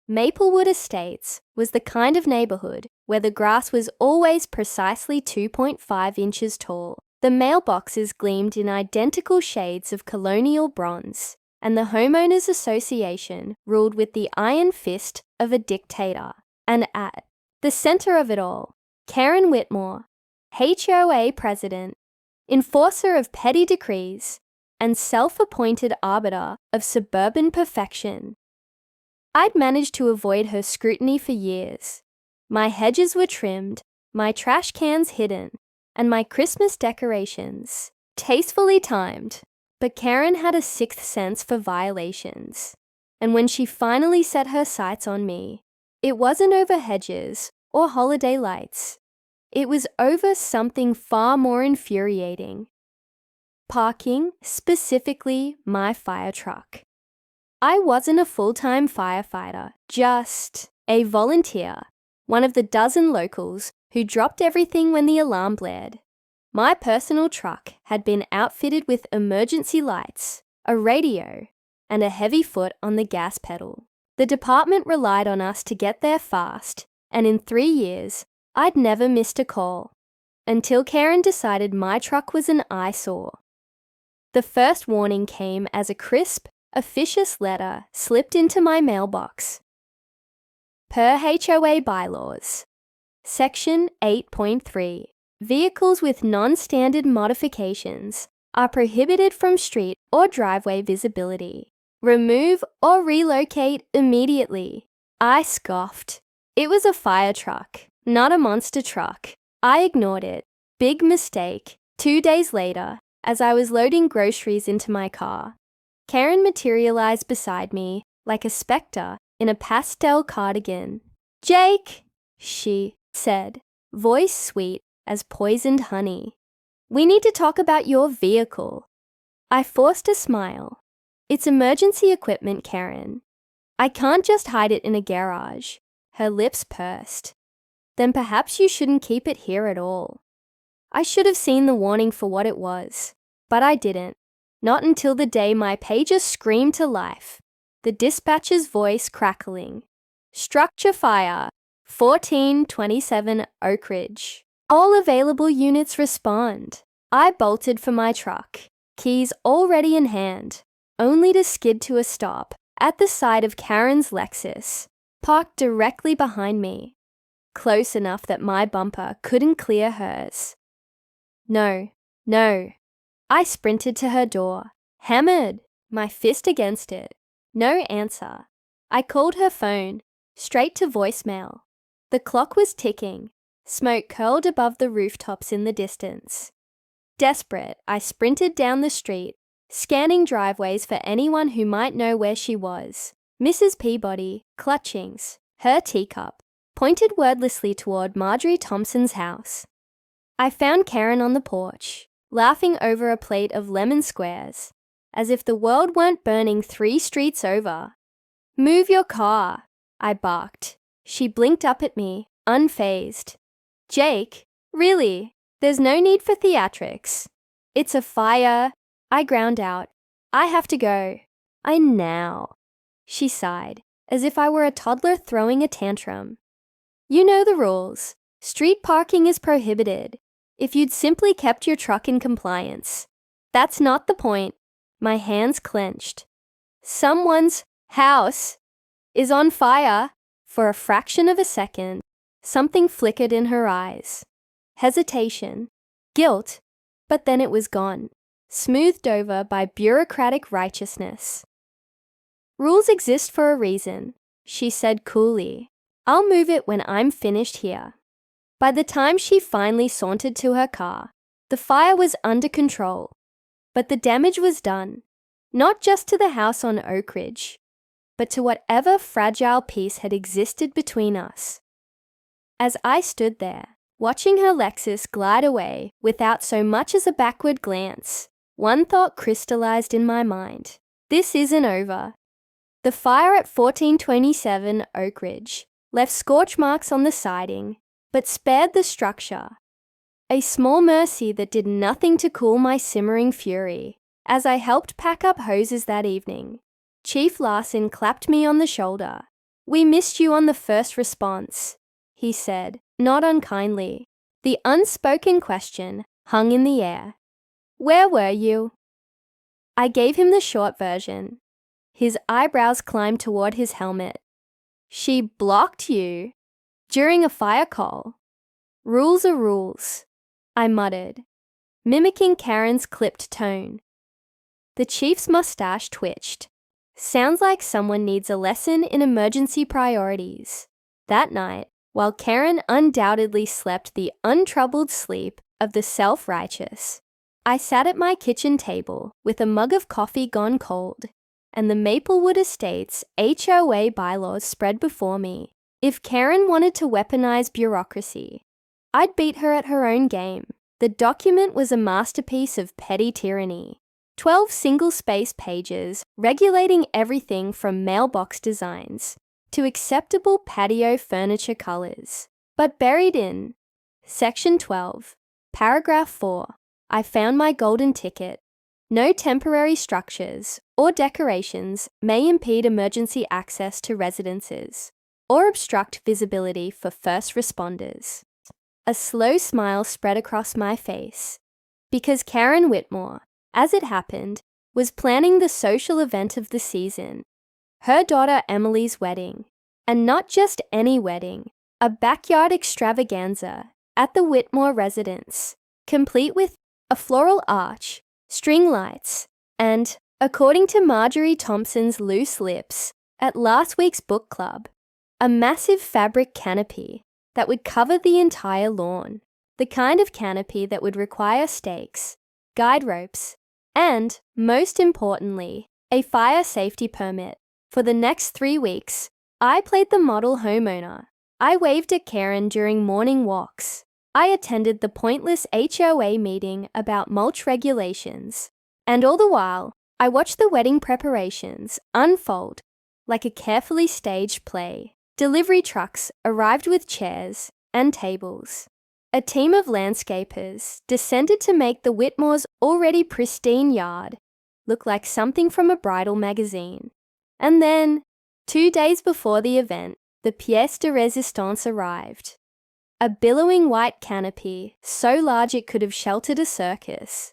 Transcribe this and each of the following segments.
Maplewood Estates was the kind of neighborhood where the grass was always precisely 2.5 inches tall. The mailboxes gleamed in identical shades of colonial bronze, and the Homeowners Association ruled with the iron fist of a dictator. And at the center of it all, Karen Whitmore, HOA president, enforcer of petty decrees, and self-appointed arbiter of suburban perfection. I'd managed to avoid her scrutiny for years. My hedges were trimmed, my trash cans hidden, and my Christmas decorations tastefully timed. But Karen had a sixth sense for violations. And when she finally set her sights on me, it wasn't over hedges or holiday lights. It was over something far more infuriating. Parking, specifically my fire truck. I wasn't a full-time firefighter, just a volunteer, one of the dozen locals who dropped everything when the alarm blared. My personal truck had been outfitted with emergency lights, a radio, and a heavy foot on the gas pedal. The department relied on us to get there fast, and in 3 years, I'd never missed a call, until Karen decided my truck was an eyesore. The first warning came as a crisp, officious letter slipped into my mailbox. Per HOA bylaws, Section 8.3, vehicles with non-standard modifications are prohibited from street or driveway visibility. Remove or relocate immediately. I scoffed. It was a fire truck, not a monster truck. I ignored it. Big mistake. 2 days later, as I was loading groceries into my car, Karen materialized beside me like a specter in a pastel cardigan. "Jake," she said, voice sweet as poisoned honey. "We need to talk about your vehicle." I forced a smile. "It's emergency equipment, Karen. I can't just hide it in a garage." Her lips pursed. "Then perhaps you shouldn't keep it here at all." I should have seen the warning for what it was, but I didn't. Not until the day my pager screamed to life, the dispatcher's voice crackling. "Structure fire, 1427 Oak Ridge. All available units respond." I bolted for my truck, keys already in hand, only to skid to a stop at the side of Karen's Lexus, parked directly behind me, close enough that my bumper couldn't clear hers. No. I sprinted to her door, hammered, my fist against it. No answer. I called her phone, straight to voicemail. The clock was ticking. Smoke curled above the rooftops in the distance. Desperate, I sprinted down the street, scanning driveways for anyone who might know where she was. Mrs. Peabody, clutchings, her teacup, pointed wordlessly toward Marjorie Thompson's house. I found Karen on the porch, laughing over a plate of lemon squares, as if the world weren't burning 3 streets over. "Move your car," I barked. She blinked up at me, unfazed. "Jake, really, there's no need for theatrics. It's a fire." I ground out. "I have to go. I now." She sighed, as if I were a toddler throwing a tantrum. "You know the rules. Street parking is prohibited. If you'd simply kept your truck in compliance. That's not the point." My hands clenched. "Someone's house is on fire." For a fraction of a second, something flickered in her eyes. Hesitation, guilt, but then it was gone, smoothed over by bureaucratic righteousness. "Rules exist for a reason," she said coolly. "I'll move it when I'm finished here." By the time she finally sauntered to her car, the fire was under control, but the damage was done, not just to the house on Oak Ridge, but to whatever fragile piece had existed between us. As I stood there, watching her Lexus glide away without so much as a backward glance, one thought crystallized in my mind. This isn't over. The fire at 1427 Oak Ridge left scorch marks on the siding, but spared the structure. A small mercy that did nothing to cool my simmering fury. As I helped pack up hoses that evening, Chief Larson clapped me on the shoulder. "We missed you on the first response," he said, not unkindly. The unspoken question hung in the air. "Where were you?" I gave him the short version. His eyebrows climbed toward his helmet. "She blocked you? During a fire call? Rules are rules," I muttered, mimicking Karen's clipped tone. The chief's mustache twitched. Sounds like someone needs a lesson in emergency priorities. That night, while Karen undoubtedly slept the untroubled sleep of the self-righteous, I sat at my kitchen table with a mug of coffee gone cold and the Maplewood Estates HOA bylaws spread before me. If Karen wanted to weaponize bureaucracy, I'd beat her at her own game. The document was a masterpiece of petty tyranny. 12 single-space pages regulating everything from mailbox designs to acceptable patio furniture colors. But buried in Section 12, Paragraph 4, I found my golden ticket. No temporary structures or decorations may impede emergency access to residences or obstruct visibility for first responders. A slow smile spread across my face, because Karen Whitmore, as it happened, was planning the social event of the season, her daughter Emily's wedding, and not just any wedding, a backyard extravaganza at the Whitmore residence, complete with a floral arch, string lights, and, according to Marjorie Thompson's loose lips at last week's book club, a massive fabric canopy that would cover the entire lawn, the kind of canopy that would require stakes, guide ropes, and, most importantly, a fire safety permit. For the next 3 weeks, I played the model homeowner. I waved at Karen during morning walks. I attended the pointless HOA meeting about mulch regulations. And all the while, I watched the wedding preparations unfold like a carefully staged play. Delivery trucks arrived with chairs and tables. A team of landscapers descended to make the Whitmore's already pristine yard look like something from a bridal magazine. And then, 2 days before the event, the pièce de résistance arrived. A billowing white canopy so large it could have sheltered a circus.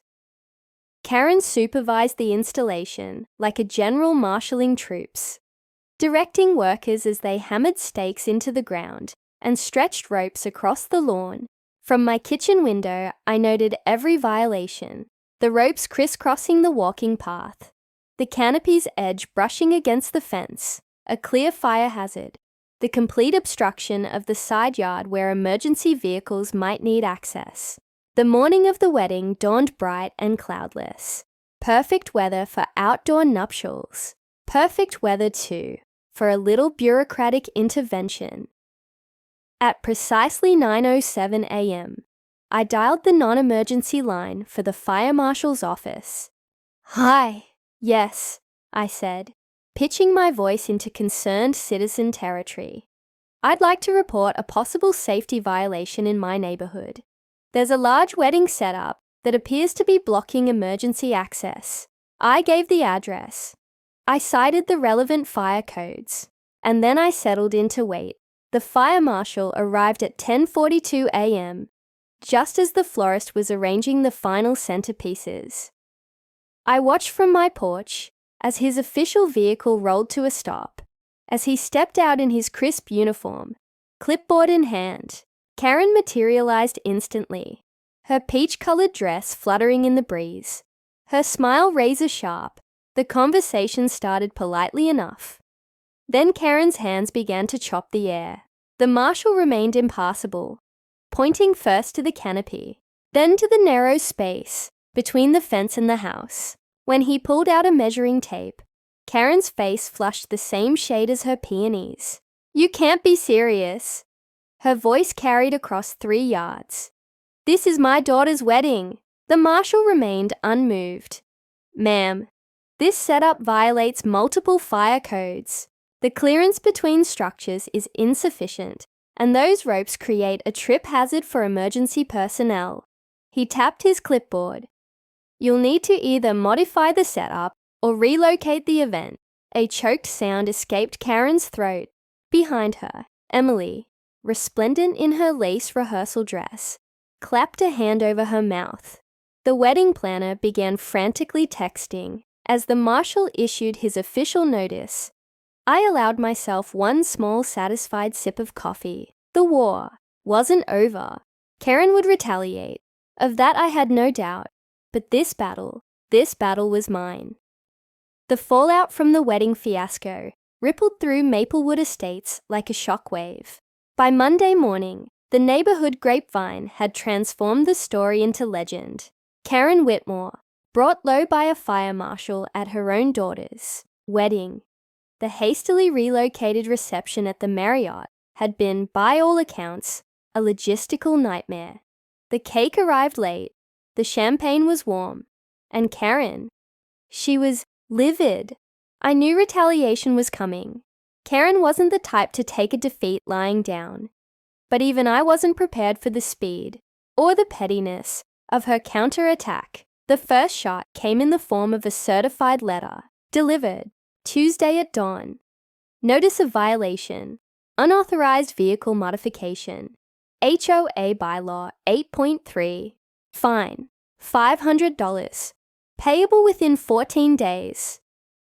Karen supervised the installation like a general marshalling troops, directing workers as they hammered stakes into the ground and stretched ropes across the lawn. From my kitchen window, I noted every violation: the ropes crisscrossing the walking path, the canopy's edge brushing against the fence, a clear fire hazard, the complete obstruction of the side yard where emergency vehicles might need access. The morning of the wedding dawned bright and cloudless. Perfect weather for outdoor nuptials. Perfect weather, too, for a little bureaucratic intervention. At precisely 9:07 a.m., I dialed the non-emergency line for the fire marshal's office. "Hi." "Yes," I said, pitching my voice into concerned citizen territory. "I'd like to report a possible safety violation in my neighborhood. There's a large wedding setup that appears to be blocking emergency access." I gave the address. I cited the relevant fire codes, and then I settled in to wait. The fire marshal arrived at 10:42 a.m., just as the florist was arranging the final centerpieces. I watched from my porch as his official vehicle rolled to a stop. As he stepped out in his crisp uniform, clipboard in hand, Karen materialized instantly, her peach-colored dress fluttering in the breeze, her smile razor-sharp. The conversation started politely enough. Then Karen's hands began to chop the air. The marshal remained impassible, pointing first to the canopy, then to the narrow space between the fence and the house. When he pulled out a measuring tape, Karen's face flushed the same shade as her peonies. "You can't be serious." Her voice carried across 3 yards. "This is my daughter's wedding." The marshal remained unmoved. "Ma'am, this setup violates multiple fire codes. The clearance between structures is insufficient, and those ropes create a trip hazard for emergency personnel." He tapped his clipboard. "You'll need to either modify the setup or relocate the event." A choked sound escaped Karen's throat, Behind her, Emily, resplendent in her lace rehearsal dress, clapped a hand over her mouth. The wedding planner began frantically texting as the marshal issued his official notice. I allowed myself one small satisfied sip of coffee. The war wasn't over. Karen would retaliate. Of that I had no doubt. But this battle was mine. The fallout from the wedding fiasco rippled through Maplewood Estates like a shockwave. By Monday morning, the neighborhood grapevine had transformed the story into legend. Karen Whitmore, brought low by a fire marshal at her own daughter's wedding. The hastily relocated reception at the Marriott had been, by all accounts, a logistical nightmare. The cake arrived late, the champagne was warm, and Karen, she was livid. I knew retaliation was coming. Karen wasn't the type to take a defeat lying down. But even I wasn't prepared for the speed or the pettiness of her counterattack. The first shot came in the form of a certified letter, delivered Tuesday at dawn. Notice of violation, unauthorized vehicle modification, HOA bylaw 8.3, fine, $500, payable within 14 days.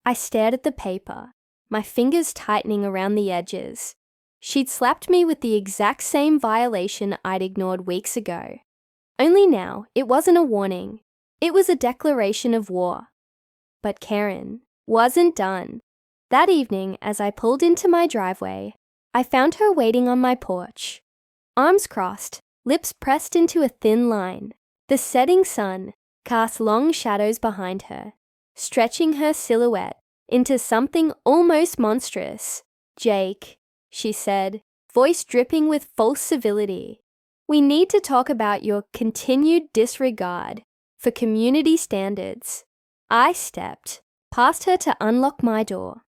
I stared at the paper, my fingers tightening around the edges. She'd slapped me with the exact same violation I'd ignored weeks ago. Only now, it wasn't a warning. It was a declaration of war. But Karen wasn't done. That evening, as I pulled into my driveway, I found her waiting on my porch. Arms crossed, lips pressed into a thin line. The setting sun cast long shadows behind her, stretching her silhouette into something almost monstrous. "Jake," she said, voice dripping with false civility, "we need to talk about your continued disregard for community standards." I stepped past her to unlock my door.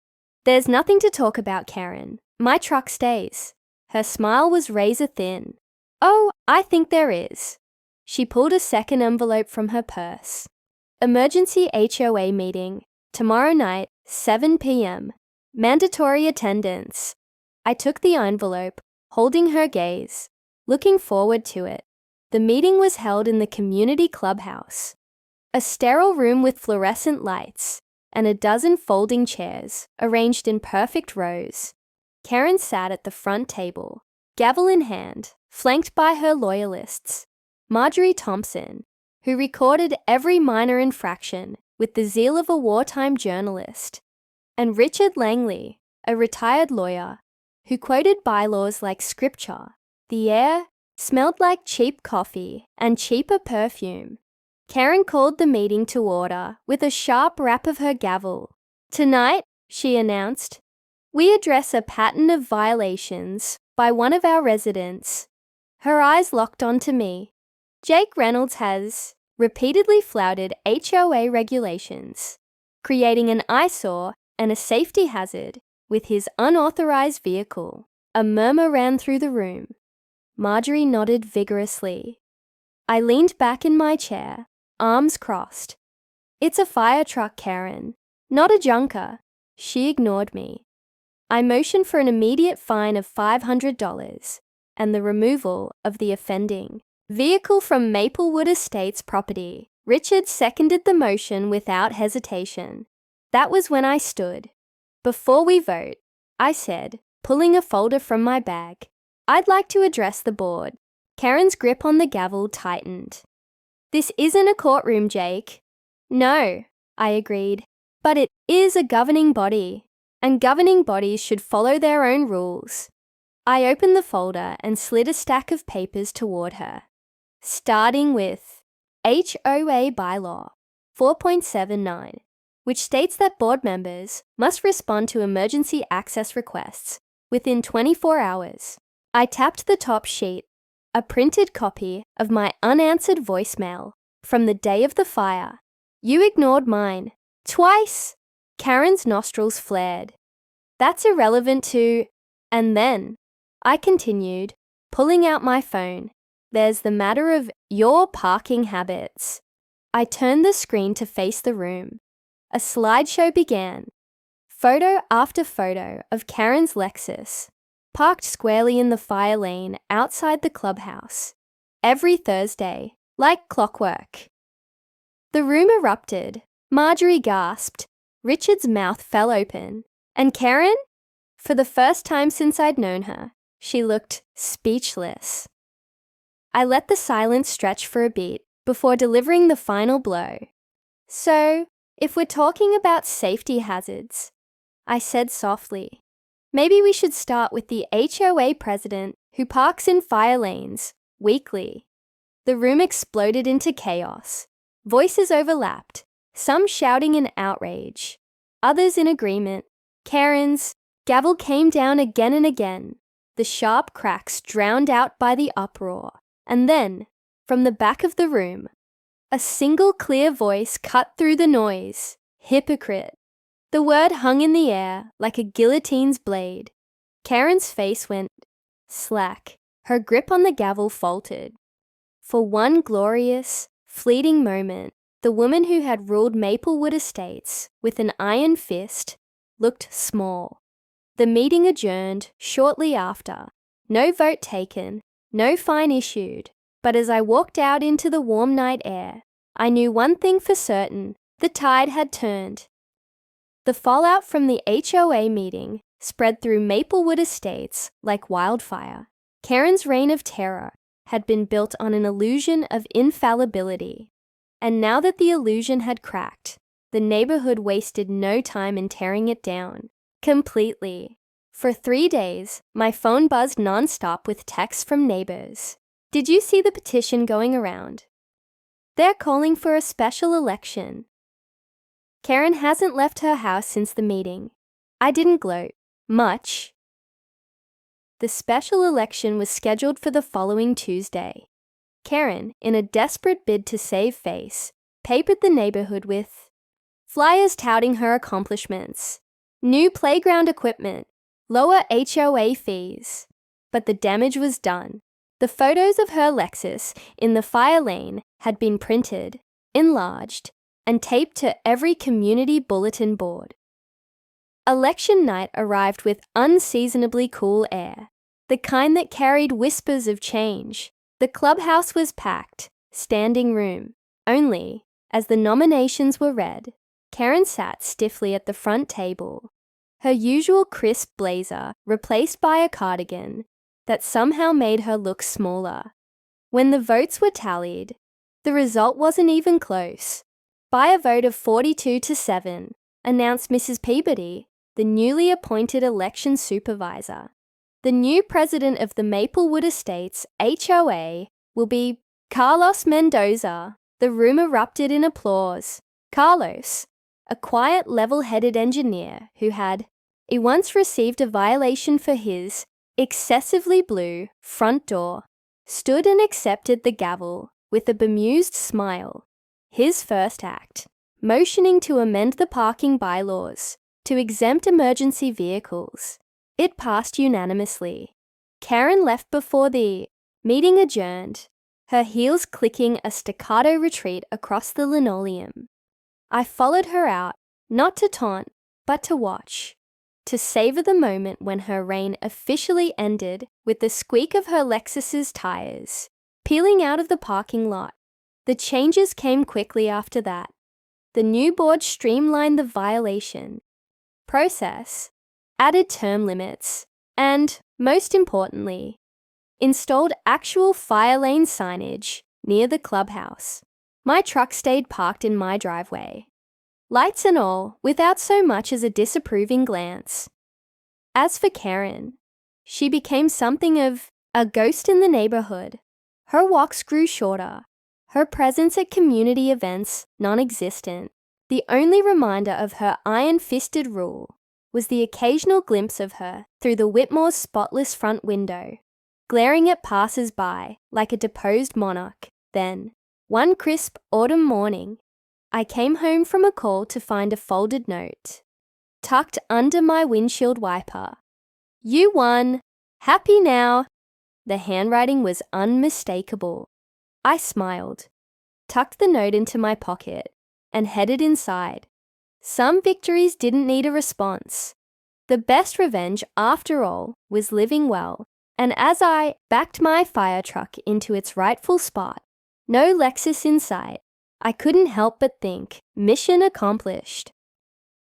"There's nothing to talk about, Karen. My truck stays." Her smile was razor thin. "Oh, I think there is." She pulled a second envelope from her purse. "Emergency HOA meeting, tomorrow night, 7 p.m. Mandatory attendance." I took the envelope, holding her gaze, looking forward to it. The meeting was held in the community clubhouse. A sterile room with fluorescent lights and a dozen folding chairs arranged in perfect rows. Karen sat at the front table, gavel in hand, flanked by her loyalists. Marjorie Thompson, who recorded every minor infraction with the zeal of a wartime journalist, and Richard Langley, a retired lawyer, who quoted bylaws like scripture. The air smelled like cheap coffee and cheaper perfume. Karen called the meeting to order with a sharp rap of her gavel. "Tonight," she announced, "we address a pattern of violations by one of our residents." Her eyes locked onto me. "Jake Reynolds has repeatedly flouted HOA regulations, creating an eyesore and a safety hazard with his unauthorized vehicle." A murmur ran through the room. Marjorie nodded vigorously. I leaned back in my chair, arms crossed. "It's a Firetruck, Karen, not a junker." She ignored me. I motioned for an immediate fine of $500 and the removal of the offending vehicle from Maplewood Estates property. Richard seconded the motion without hesitation. That was when I stood. "Before we vote," I said, pulling a folder from my bag, "I'd like to address the board." Karen's grip on the gavel tightened. "This isn't a courtroom, Jake." "No," I agreed, "but it is a governing body, and governing bodies should follow their own rules." I opened the folder and slid a stack of papers toward her, starting with HOA bylaw 4.79, which states that board members must respond to emergency access requests within 24 hours. I tapped the top sheet, a printed copy of my unanswered voicemail from the day of the fire. "You ignored mine. Twice!" Karen's nostrils flared. "That's irrelevant to..." And then, I continued, pulling out my phone, "there's the matter of your parking habits." I turned the screen to face the room. A slideshow began. Photo after photo of Karen's Lexus, parked squarely in the fire lane outside the clubhouse. Every Thursday, like clockwork. The room erupted. Marjorie gasped. Richard's mouth fell open. And Karen? For the first time since I'd known her, she looked speechless. I let the silence stretch for a bit before delivering the final blow. So, if we're talking about safety hazards, I said softly, maybe we should start with the HOA president who parks in fire lanes weekly. The room exploded into chaos. Voices overlapped, some shouting in outrage, others in agreement. Karen's gavel came down again and again, the sharp cracks drowned out by the uproar. And then, from the back of the room, a single clear voice cut through the noise. Hypocrite. The word hung in the air like a guillotine's blade. Karen's face went slack. Her grip on the gavel faltered. For one glorious, fleeting moment, the woman who had ruled Maplewood Estates with an iron fist looked small. The meeting adjourned shortly after. No vote taken, no fine issued. But as I walked out into the warm night air, I knew one thing for certain: the tide had turned. The fallout from the HOA meeting spread through Maplewood Estates like wildfire. Karen's reign of terror had been built on an illusion of infallibility. And now that the illusion had cracked, the neighborhood wasted no time in tearing it down. Completely. For 3 days, my phone buzzed nonstop with texts from neighbors. Did you see the petition going around? They're calling for a special election. Karen hasn't left her house since the meeting. I didn't gloat much. The special election was scheduled for the following Tuesday. Karen, in a desperate bid to save face, papered the neighborhood with flyers touting her accomplishments, new playground equipment, lower HOA fees. But the damage was done. The photos of her Lexus in the fire lane had been printed, enlarged, and taped to every community bulletin board. Election night arrived with unseasonably cool air, the kind that carried whispers of change. The clubhouse was packed, standing room. Only, as the nominations were read, Karen sat stiffly at the front table, her usual crisp blazer replaced by a cardigan that somehow made her look smaller. When the votes were tallied, the result wasn't even close. By a vote of 42-7, announced Mrs. Peabody, the newly appointed election supervisor. The new president of the Maplewood Estates HOA will be Carlos Mendoza. The room erupted in applause. Carlos, a quiet, level-headed engineer who had once received a violation for his excessively blue front door, stood and accepted the gavel with a bemused smile. His first act, motioning to amend the parking bylaws to exempt emergency vehicles. It passed unanimously. Karen left before the meeting adjourned, her heels clicking a staccato retreat across the linoleum. I followed her out, not to taunt, but to watch, to savor the moment when her reign officially ended with the squeak of her Lexus's tires peeling out of the parking lot. The changes came quickly after that. The new board streamlined the violation process, added term limits, and, most importantly, installed actual fire lane signage near the clubhouse. My truck stayed parked in my driveway, lights and all, without so much as a disapproving glance. As for Karen, she became something of a ghost in the neighborhood. Her walks grew shorter, her presence at community events non-existent. The only reminder of her iron-fisted rule was the occasional glimpse of her through the Whitmore's spotless front window, glaring at passers-by like a deposed monarch. Then, one crisp autumn morning, I came home from a call to find a folded note tucked under my windshield wiper. You won. Happy now. The handwriting was unmistakable. I smiled, tucked the note into my pocket, and headed inside. Some victories didn't need a response. The best revenge, after all, was living well, and as I backed my fire truck into its rightful spot, no Lexus in sight, I couldn't help but think, mission accomplished.